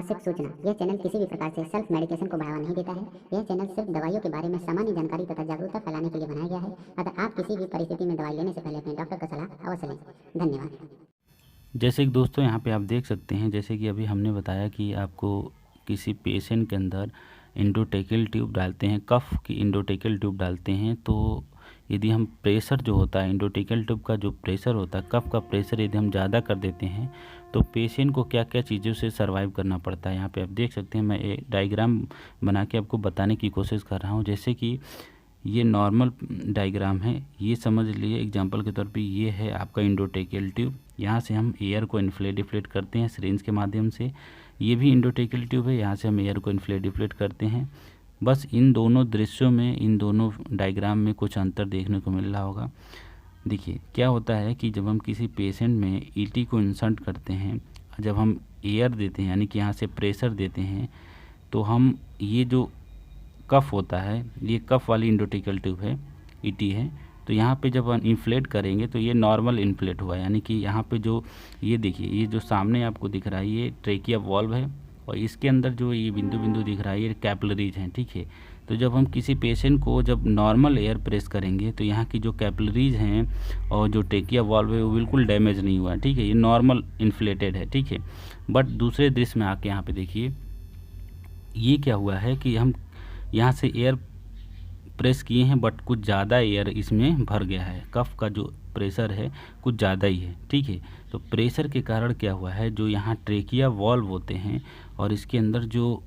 आवश्यक सूचना। यह चैनल किसी भी प्रकार से सेल्फ मेडिकेशन को बढ़ावा नहीं देता है। यह चैनल सिर्फ दवाइयों के बारे में सामान्य जानकारी तथा जागरूकता फैलाने के लिए बनाया गया है। अतः आप किसी भी परिस्थिति में दवाई लेने से पहले अपने डॉक्टर का सलाह अवश्य लें। धन्यवाद। जैसे कि दोस्तों यहाँ पे आप देख सकते हैं, जैसे कि अभी हमने बताया कि आपको किसी पेशेंट के अंदर एंडोटेकियल ट्यूब डालते हैं, कफ की एंडोटेकियल ट्यूब डालते हैं, तो यदि हम प्रेशर जो होता है एंडोटेकियल ट्यूब का जो प्रेशर होता है, कफ का प्रेशर यदि हम ज़्यादा कर देते हैं तो पेशेंट को क्या क्या चीज़ों से सर्वाइव करना पड़ता है। यहाँ पे आप देख सकते हैं, मैं एक डायग्राम बना के आपको बताने की कोशिश कर रहा हूँ। जैसे कि ये नॉर्मल डायग्राम है, ये समझ लिए एग्जांपल के तौर पे, ये है आपका एंडोटेकियल ट्यूब। यहाँ से हम एयर को इन्फ्लेट डिफ्लेट करते हैं सिरिंज के माध्यम से। ये भी एंडोटेकियल ट्यूब है, यहाँ से हम एयर को इन्फ्लेट डिफ्लेट करते हैं। बस इन दोनों दृश्यों में, इन दोनों डायग्राम में कुछ अंतर देखने को मिल रहा होगा। देखिए क्या होता है कि जब हम किसी पेशेंट में ईटी को इंसर्ट करते हैं, जब हम एयर देते हैं यानी कि यहाँ से प्रेशर देते हैं, तो हम ये जो कफ होता है, ये कफ वाली एंडोटेकियल ट्यूब है, ईटी है, तो यहाँ पे जब हम इन्फ्लेट करेंगे तो ये नॉर्मल इन्फ्लेट हुआ, यानी कि यहाँ पे जो ये देखिए, ये जो सामने आपको दिख रहा है ये ट्रेकिया वॉल्व है, और इसके अंदर जो ये बिंदु बिंदु दिख रहा है ये कैपिलरीज हैं, ठीक है। तो जब हम किसी पेशेंट को जब नॉर्मल एयर प्रेस करेंगे तो यहाँ की जो कैपिलरीज हैं और जो ट्रेकिया वॉल्व है वो बिल्कुल डैमेज नहीं हुआ है, ठीक है, ये नॉर्मल इन्फ्लेटेड है, ठीक है। बट दूसरे दृश्य में आके यहाँ पे देखिए, ये क्या हुआ है कि हम यहाँ से एयर प्रेस किए हैं बट कुछ ज़्यादा एयर इसमें भर गया है, कफ का जो प्रेशर है कुछ ज़्यादा ही है, ठीक है। तो प्रेशर के कारण क्या हुआ है, जो यहाँ ट्रेकिया वॉल्व होते हैं और इसके अंदर जो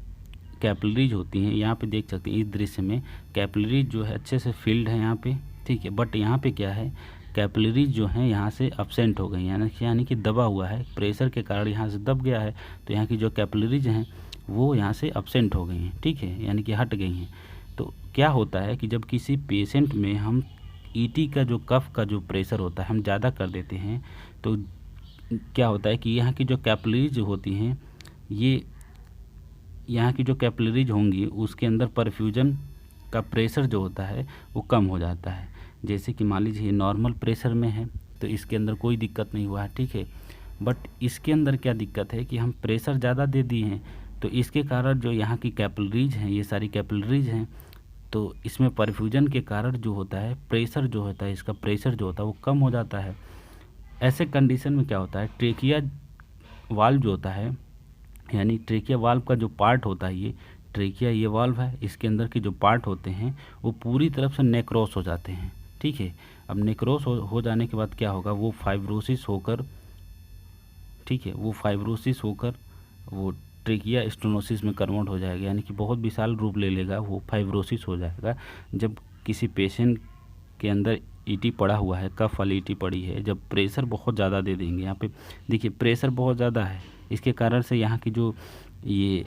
कैपिलरीज होती हैं, यहाँ पे देख सकते हैं इस दृश्य में कैपिलरीज जो है अच्छे से फिल्ड है यहाँ पे, ठीक है। बट यहाँ पे क्या है, कैपिलरीज जो हैं यहाँ से अब्सेंट हो गई, यानी कि दबा हुआ है, प्रेशर के कारण यहाँ से दब गया है, तो यहाँ की जो कैपिलरीज हैं वो यहाँ से अब्सेंट हो गई हैं, ठीक है, यानी कि हट गई हैं। तो क्या होता है कि जब किसी पेशेंट में हम ईटी का जो कफ का जो प्रेशर होता है हम ज़्यादा कर देते हैं, तो क्या होता है कि यहाँ की जो कैपिलरीज होती हैं, ये यहाँ की जो कैपिलरीज होंगी उसके अंदर परफ्यूजन का प्रेशर जो होता है वो कम हो जाता है। जैसे कि मान लीजिए नॉर्मल प्रेशर में है तो इसके अंदर कोई दिक्कत नहीं हुआ है, ठीक है। बट इसके अंदर क्या दिक्कत है कि हम प्रेशर ज़्यादा दे दिए हैं, तो इसके कारण जो यहाँ की कैपिलरीज हैं, ये सारी कैपिलरीज हैं, तो इसमें परफ्यूजन के कारण जो होता है प्रेशर जो होता है, इसका प्रेशर जो होता है वो कम हो जाता है। ऐसे कंडीशन में क्या होता है, ट्रेकिया वाल्व जो होता है, यानी ट्रेकिया वाल्व का जो पार्ट होता है, ये ट्रेकिया ये वाल्व है, इसके अंदर के जो पार्ट होते हैं वो पूरी तरफ से नेक्रोस हो जाते हैं, ठीक है। अब नेक्रोस हो जाने के बाद क्या होगा, वो फाइब्रोसिस होकर, ठीक है, वो फाइब्रोसिस होकर वो ट्रेकिया स्टेनोसिस में कन्वर्ट हो जाएगा, यानी कि बहुत विशाल रूप ले लेगा, वो फाइब्रोसिस हो जाएगा। जब किसी पेशेंट के अंदर ईटी पड़ा हुआ है, कफ वाली ईटी पड़ी है, जब प्रेशर बहुत ज़्यादा दे देंगे, यहाँ पे देखिए प्रेशर बहुत ज़्यादा है, इसके कारण से यहाँ की जो ये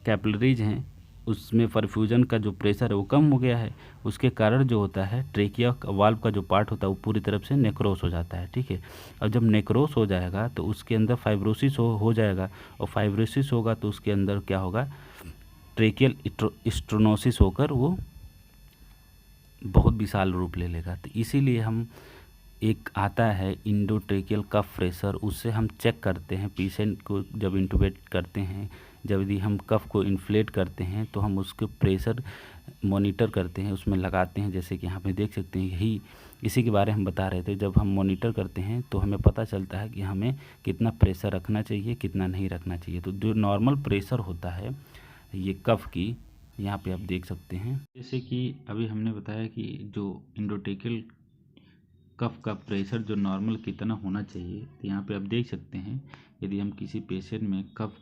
कैपिलरीज हैं उसमें परफ्यूजन का जो प्रेशर है वो कम हो गया है, उसके कारण जो होता है ट्रेकिया वाल्व का जो पार्ट होता है वो पूरी तरफ से नेक्रोस हो जाता है, ठीक है। और जब नेक्रोस हो जाएगा तो उसके अंदर फाइब्रोसिस हो जाएगा, और फाइब्रोसिस होगा तो उसके अंदर क्या होगा, ट्रेकियल स्टेनोसिस होकर वो बहुत विशाल रूप ले लेगा। तो इसीलिए हम एक आता है इंडोट्रेकियल कफ प्रेशर, उससे हम चेक करते हैं पेशेंट को, जब इंटूबेट करते हैं, जब यदि हम कफ को इन्फ्लेट करते हैं तो हम उसके प्रेशर मॉनिटर करते हैं, उसमें लगाते हैं। जैसे कि यहाँ पे देख सकते हैं, यही इसी के बारे में हम बता रहे थे। जब हम मॉनिटर करते हैं तो हमें पता चलता है कि हमें कितना प्रेशर रखना चाहिए, कितना नहीं रखना चाहिए। तो जो नॉर्मल प्रेशर होता है ये कफ की, यहाँ पे आप देख सकते हैं, जैसे कि अभी हमने बताया कि जो इंडोटेकियल कफ का प्रेशर जो नॉर्मल कितना होना चाहिए, तो यहाँ पे आप देख सकते हैं यदि हम किसी पेशेंट में कफ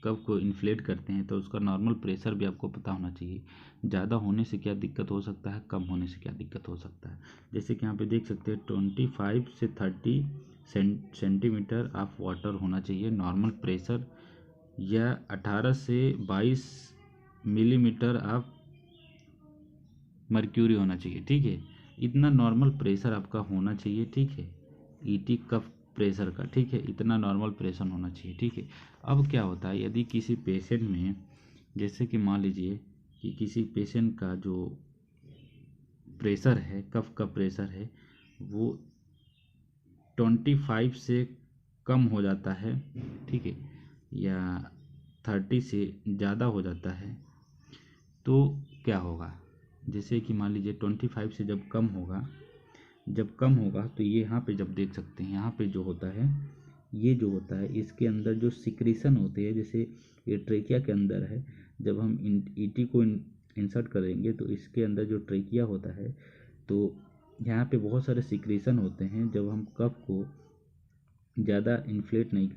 को इन्फ्लेट करते हैं तो उसका नॉर्मल प्रेशर भी आपको पता होना चाहिए। ज़्यादा होने से क्या दिक्कत हो सकता है, कम होने से क्या दिक्कत हो सकता है। जैसे कि यहाँ पे देख सकते हैं 25 से 30 सेंटीमीटर ऑफ वाटर होना चाहिए नॉर्मल प्रेशर, या 18 से 22 मिलीमीटर ऑफ मर्क्यूरी होना चाहिए, ठीक है। इतना नॉर्मल प्रेशर आपका होना चाहिए, ठीक है, ईटी कफ प्रेशर का, ठीक है, इतना नॉर्मल प्रेशर होना चाहिए, ठीक है। अब क्या होता है, यदि किसी पेशेंट में, जैसे कि मान लीजिए कि किसी पेशेंट का जो प्रेशर है, कफ का प्रेशर है, वो 25 से कम हो जाता है, ठीक है, या 30 से ज़्यादा हो जाता है तो क्या होगा। जैसे कि मान लीजिए 25 से जब कम होगा तो ये यहाँ पे जब देख सकते हैं, यहाँ पे जो होता है, ये जो होता है इसके अंदर जो सिक्रीशन होते हैं, जैसे ये ट्रेकिया के अंदर है, जब हम ईटी को इंसर्ट करेंगे तो इसके अंदर जो ट्रेकिया होता है तो यहाँ पे बहुत सारे सिक्रीशन होते हैं। जब हम कफ को ज़्यादा डिफ्लेट नहीं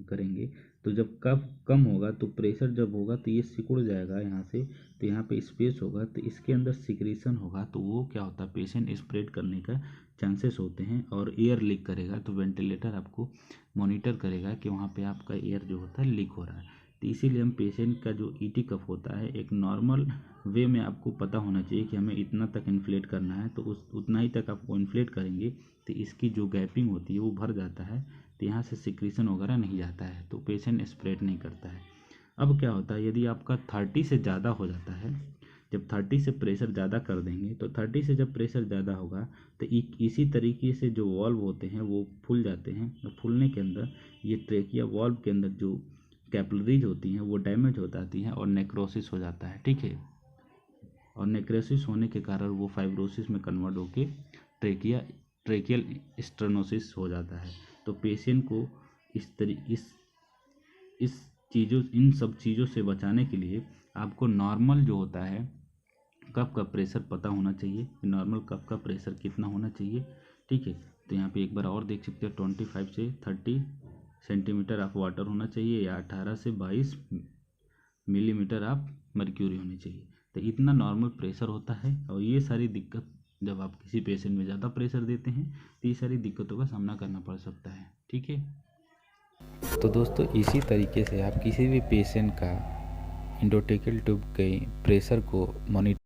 करेंगे तो जब कफ कम होगा तो प्रेशर जब होगा तो ये सिकुड़ जाएगा यहाँ से, तो यहाँ पे स्पेस होगा तो इसके अंदर सिक्रीशन होगा, तो वो क्या होता है, पेशेंट स्प्रेड करने का चांसेस होते हैं और एयर लीक करेगा। तो वेंटिलेटर आपको मॉनिटर करेगा कि वहाँ पे आपका एयर जो होता है लीक हो रहा है। तो इसीलिए हम पेशेंट का जो ईटी कफ होता है एक नॉर्मल वे में आपको पता होना चाहिए कि हमें इतना तक इन्फ्लेट करना है, तो उतना ही तक आपको इन्फ्लेट करेंगे तो इसकी जो गैपिंग होती है वो भर जाता है, तो यहाँ से सिक्रीशन वगैरह नहीं जाता है, तो पेशेंट स्प्रेड नहीं करता है। अब क्या होता है, यदि आपका 30 से ज़्यादा हो जाता है, जब 30 से प्रेशर ज़्यादा कर देंगे तो 30 से जब प्रेशर ज़्यादा होगा तो इसी तरीके से जो वॉल्व होते हैं वो फूल जाते हैं, और फूलने के अंदर ये ट्रेकिया वॉल्व के अंदर जो कैपिलरीज होती हैं वो डैमेज हो जाती हैं और नेक्रोसिस हो जाता है, ठीक है। और नेक्रोसिस होने के कारण वो फाइब्रोसिस में कन्वर्ट होके ट्रेकियल स्टेनोसिस हो जाता है। तो पेशेंट को इन सब चीज़ों से बचाने के लिए आपको नॉर्मल जो होता है कफ का प्रेशर पता होना चाहिए, नॉर्मल कफ का प्रेशर कितना होना चाहिए, ठीक है। तो यहाँ पे एक बार और देख सकते हो 25 से 30 सेंटीमीटर ऑफ वाटर होना चाहिए या 18 से 22 मिलीमीटर ऑफ मर्क्यूरी होनी चाहिए। तो इतना नॉर्मल प्रेशर होता है, और ये सारी दिक्कत जब आप किसी पेशेंट में ज़्यादा प्रेशर देते हैं तो ये सारी दिक्कतों का सामना करना पड़ सकता है, ठीक है। तो दोस्तों इसी तरीके से आप किसी भी पेशेंट का एंडोटेकियल ट्यूब के प्रेशर को मॉनिटर